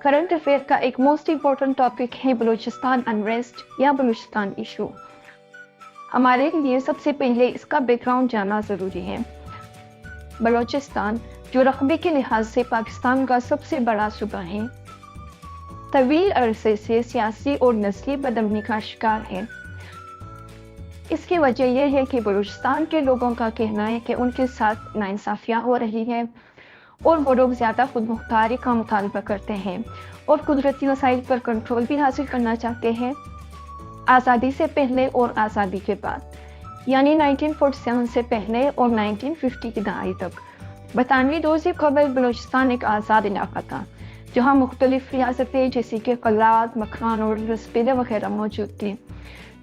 Current affair का एक most important topic है बलूचिस्तान अनरेस्ट या बलूचिस्तान इशू। हमारे लिए सबसे पहले इसका बैकग्राउंड जानना ज़रूरी है। बलूचिस्तान जो रकबे के लिहाज से पाकिस्तान का सबसे बड़ा सूबा है, तवील अरसे से सियासी और नस्ली बदअमनी का शिकार है। इसकी वजह यह है कि बलूचिस्तान के लोगों का कहना है कि उनके साथ नाइंसाफियाँ हो रही है और वो लोग ज़्यादा खुद मुख्तारी का मुतालबा करते हैं और कुदरती वसाइल पर कंट्रोल भी हासिल करना चाहते हैं। आज़ादी से पहले और आज़ादी के बाद, यानी 1947 से पहले और 1950 की दहाई तक, बरतानवी दौर से कबल बलूचिस्तान एक आज़ाद इलाका था जहाँ मुख्तलिफ रियासतें जैसे कि कलात, मखान और रसपीले वगैरह मौजूद थी।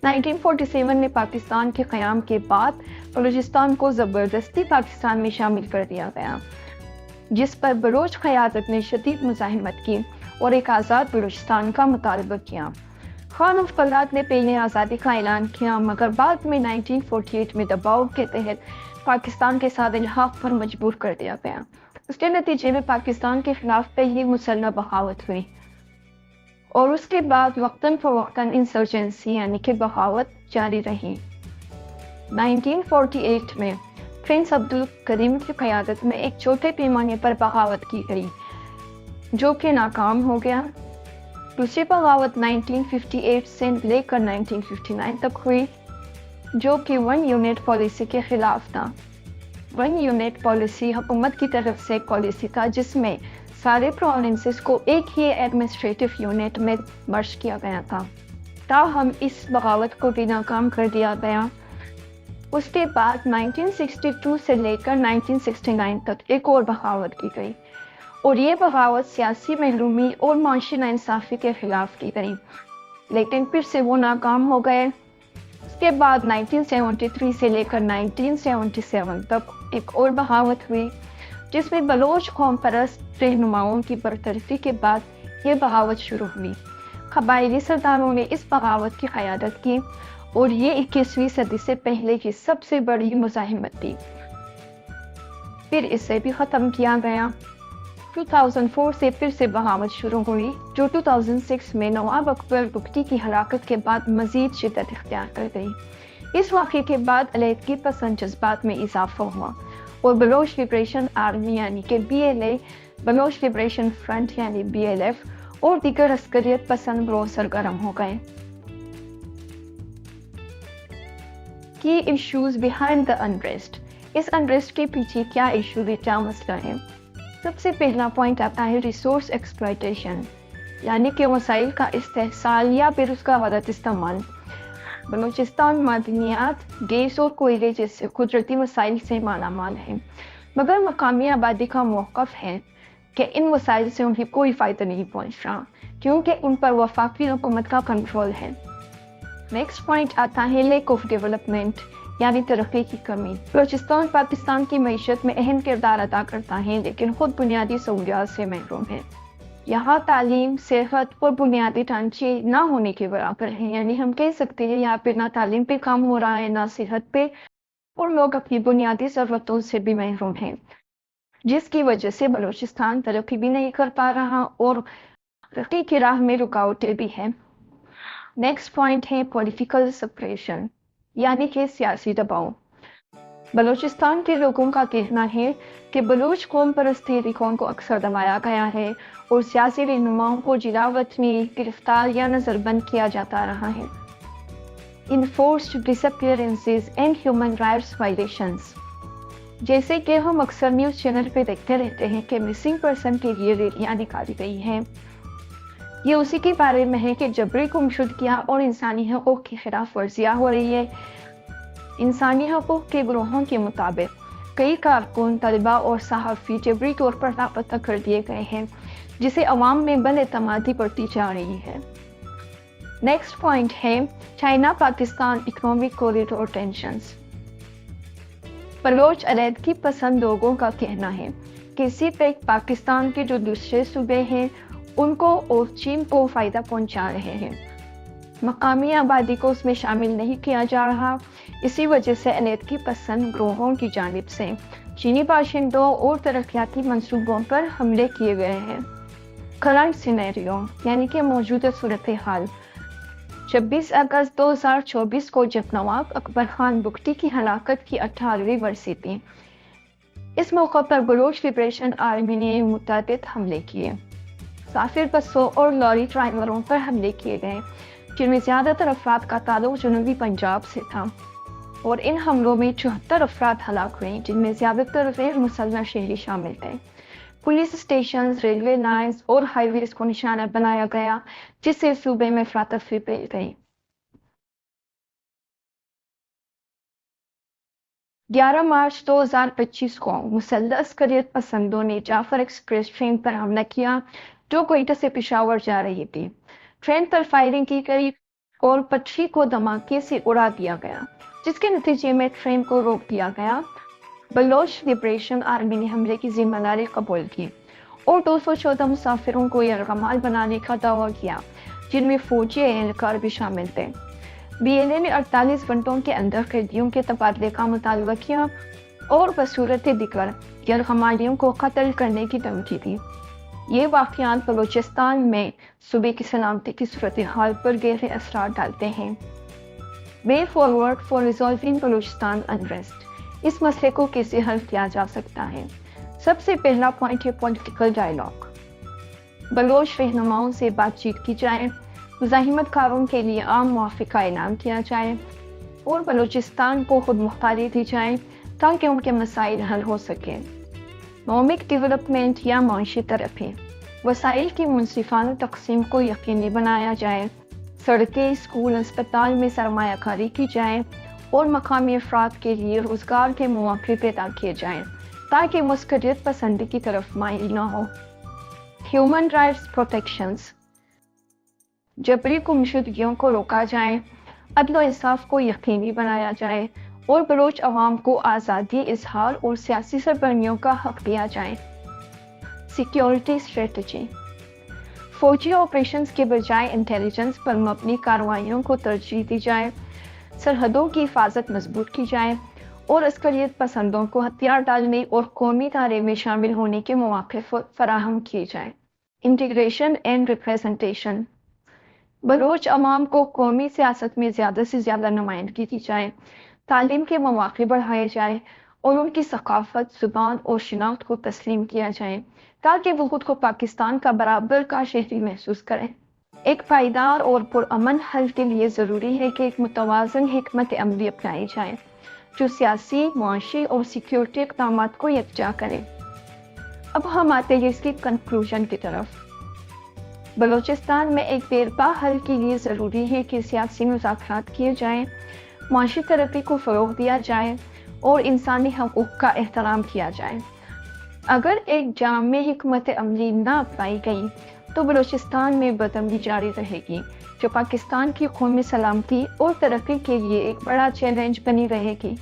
1947 में पाकिस्तान के क़याम के बाद बलूचिस्तान को ज़बरदस्ती पाकिस्तान में शामिल कर दिया गया, जिस पर बलोच क़यादत ने शदीद मुज़ाहिमत की और एक आज़ाद बलूचिस्तान का मुतालबा किया। खान ऑफ कलात ने पहले आज़ादी का ऐलान किया, मगर बाद में 1948 में दबाव के तहत पाकिस्तान के साथ इल्हाक़ पर मजबूर कर दिया गया। उसके नतीजे में पाकिस्तान के खिलाफ पहली मुसल्लह बगावत हुई और उसके बाद वक्तन फ़वक्तन इंसर्जेंसी यानी कि बगावत जारी रही। 1948 में प्रिंस अब्दुल करीम की क़यादत में एक छोटे पैमाने पर बगावत की गई जो कि नाकाम हो गया। दूसरी बगावत 1958 से लेकर 1959 तक हुई जो कि वन यूनिट पॉलिसी के खिलाफ था। वन यूनिट पॉलिसी हुकूमत की तरफ से पॉलिसी था जिसमें सारे प्रोविंसेस को एक ही एडमिनिस्ट्रेटिव यूनिट में मर्ज किया गया था। ताहम इस बगावत को भी नाकाम कर दिया गया। उसके बाद 1962 से लेकर 1969 तक एक और बगावत की गई और ये बगावत सियासी महरूमी और माशी नाइंसाफ़ी के खिलाफ की गई, लेकिन फिर से वो नाकाम हो गए। उसके बाद 1973 से लेकर 1977 तक एक और बगावत हुई जिसमें बलोच कौम परस्त रहनुमाओं की बरतरफी के बाद ये बगावत शुरू हुई। कबायली सरदारों ने इस बगावत की क़यादत की और ये 21वीं सदी से पहले की सबसे बड़ी मुज़ाहिमत थी। फिर इसे भी ख़त्म किया गया। 2004 से फिर से बगावत शुरू हुई जो 2006 में नवाब अकबर बुगटी की हलाकत के बाद मज़ीद शिद्दत इख्तियार कर गई। इस वाक़े के बाद अलहदगी पसंद जज्बात में इजाफा हुआ और बलोच लिबरेशन आर्मी यानी कि BLA, बलोच लिबरेशन फ्रंट यानी BLF और दीगर अस्करियत पसंद ग्रोह सरगर्म हो गए। की इश्यूज बिहाइंड द अनरेस्ट, इस अनरेस्ट के पीछे क्या इशू है, क्या मसला है? सबसे पहला पॉइंट आता है रिसोर्स एक्सप्लॉयटेशन, यानी कि वसाइल का इस्तेहसाल या फिर उसका गलत इस्तेमाल। बलूचिस्तान मादनियात, गैस और कोयले जैसे कुदरती वसाइल से मालामाल है, मगर मकामी आबादी का मौक़िफ़ है कि इन वसाइल से उन्हें कोई फ़ायदा नहीं पहुँच रहा क्योंकि उन पर वफाकी हुकूमत का कंट्रोल है। नेक्स्ट पॉइंट आता है लैक ऑफ डेवलपमेंट, यानी तरक्की की कमी। बलूचिस्तान पाकिस्तान की मईशत में अहम किरदार अदा करता है लेकिन खुद बुनियादी सहूलियात से महरूम है। यहाँ तालीम, सेहत और बुनियादी ढांचे ना होने के बराबर है, यानी हम कह सकते हैं यहाँ पे ना तालीम पे काम हो रहा है ना सेहत पे, और लोग अपनी बुनियादी ज़रूरतों से भी महरूम हैं, जिसकी वजह से बलूचिस्तान तरक्की भी नहीं कर पा रहा और तरक्की की राह में रुकावटें भी हैं। नेक्स्ट पॉइंट है पॉलिटिकल सेपरेशन, यानी कि सियासी दबाव। बलूचिस्तान के लोगों का कहना है कि बलूच कौम परस्त तहरीकों को अक्सर दबाया गया है और सियासी रहनुमाओं को जिलावत में गिरफ्तार या नज़रबंद किया जाता रहा है। Enforced disappearances and human rights violations, जैसे कि हम अक्सर न्यूज़ चैनल पे देखते रहते हैं कि मिसिंग पर्सन के लिए रैलियाँ निकाली गई हैं। ये उसी के बारे में है कि जबरी गुमशुदगियाँ और इंसानी हकूक़ की खिलाफ वर्जियाँ हो रही है। इंसानी हकूक़ के ग्रोहों के मुताबिक कई कारकुन, तलबा और सहाफ़ी जबरी तौर पर लापता कर दिए गए हैं, जिसे अवाम में बदएतमादी बढ़ती जा रही है। नेक्स्ट पॉइंट है China Pakistan economic corridor tensions. Baloch अलहदगी पसंद लोगों का कहना है कि सिर्फ एक पाकिस्तान के जो दूसरे सूबे हैं उनको और चीन को फ़ायदा पहुंचा रहे हैं, मकामी आबादी को उसमें शामिल नहीं किया जा रहा। इसी वजह से अलहदगी पसंद ग्रोहों की जानिब से चीनी बाशिंदों और तरक्याती मंसूबों पर हमले किए गए हैं। करंट सिनेरियो यानी कि मौजूदा सूरत हाल। 26 अगस्त 2024 को जब नवाब अकबर खान बुगटी की हलाकत की 18वीं बरसी थी, इस मौके पर बलोच लिबरेशन आर्मी ने मुतअद्दिद हमले किए। साफिर बसों और लॉरी ड्राइवरों पर हमले किए गए, जिनमें ज़्यादातर अफराद का ताल्लुक जनूबी पंजाब से था, और इन हमलों में 74 अफराद हलाक हुए, जिनमें ज़्यादातर गैर मुसल्लह शहरी शामिल थे। पुलिस स्टेशन, रेलवे लाइन्स और हाईवेज को निशाना बनाया गया, जिससे सूबे में अफरातफरी फैल गई। 11 मार्च 2025 को मुसल्लह अस्करियत पसंदों ने जाफर एक्सप्रेस ट्रेन पर हमला किया, जो कोयटा से पेशावर जा रही थी। ट्रेन पर फायरिंग की गई और पटरी को धमाके से उड़ा दिया गया, जिसके नतीजे में ट्रेन को रोक दिया गया। बलोच लिबरेशन आर्मी ने हमले की जिम्मेदारी कबूल की और 214 मुसाफिरों को यरगमाल बनाने का दावा किया, जिनमें फौजी एहलकार भी शामिल थे। BLA ने 48 घंटों के अंदर कैदियों के तबादले का मुतालबा किया और बसूरत दिकर यरगमालियों को कत्ल करने की धमकी दी। ये वाक़यात बलूचिस्तान में सूबे की सलामती की सूरत हाल पर गहरे असरार डालते हैं। Way forward for resolving Balochistan unrest. इस मसले को कैसे हल किया जा सकता है? सबसे पहला पॉइंट है पॉलिटिकल डायलॉग। बलोच रहनुमाओं से बातचीत की जाए, मुज़ाहिमत कारों के लिए आम मुआफ़िक़ का ऐलान किया जाए और बलूचिस्तान को खुद मुख्तारी दी जाए ताकि उनके मसाइल हल हो सकें। इकोनॉमिक डेवलपमेंट या माशी तरक्की, वसाइल की मुनसिफाना तकसीम को यकीनी बनाया जाए, सड़कें, स्कूल, अस्पताल में सरमायाकारी की जाए और मकामी अफराद के लिए रोज़गार के मौक़े पैदा किए जाएँ ताकि मुस्करियत पसंदी की तरफ माइल न हो। ह्यूमन राइट्स प्रोटेक्शंस, जबरी गुमशुदगियों को रोका जाए, अदल व इंसाफ को यकीनी बनाया जाए और बलोच अवाम को आज़ादी इजहार और सियासी सरगर्मियों का हक दिया जाए। सिक्योरिटी स्ट्रेटजी, फौजी ऑपरेशंस के बजाय इंटेलिजेंस पर मबनी कार्रवाइयों को तरजीह दी जाए, सरहदों की हिफाजत मजबूत की जाए और अस्करियत पसंदों को हथियार डालने और कौमी दायरे में शामिल होने के मौके फराहम किए जाए। इंटीग्रेशन एंड रिप्रेजेंटेशन, बलोच अवाम को कौमी सियासत में ज़्यादा से ज़्यादा नुमाइंदगी दी जाए, तालीम के मौके बढ़ाए जाए और उनकी सकाफत, ज़ुबान और शिनाख्त को तस्लीम किया जाए ताकि वो खुद को पाकिस्तान का बराबर का शहरी महसूस करें। एक पायदार और पुरअमन हल के लिए ज़रूरी है कि एक मुतवाज़न हिकमत अमली अपनाई जाए जो सियासी, मुआशी और सिक्योरिटी इक़दाम को यकजा करे। अब हम आते हैं इसकी कंक्लूजन की तरफ। बलूचिस्तान में एक देरपा हल के लिए ज़रूरी है कि सियासी मुज़ाकरात किए जाएँ, माशी तरक्की को फ़रोग़ दिया जाए और इंसानी हक़ूक़ का एहतराम किया जाए। अगर एक जामे हिकमत अमली ना अपनाई गई तो बलूचिस्तान में बदअमनी जारी रहेगी, जो पाकिस्तान की कौमी सलामती और तरक्की के लिए एक बड़ा चैलेंज बनी रहेगी।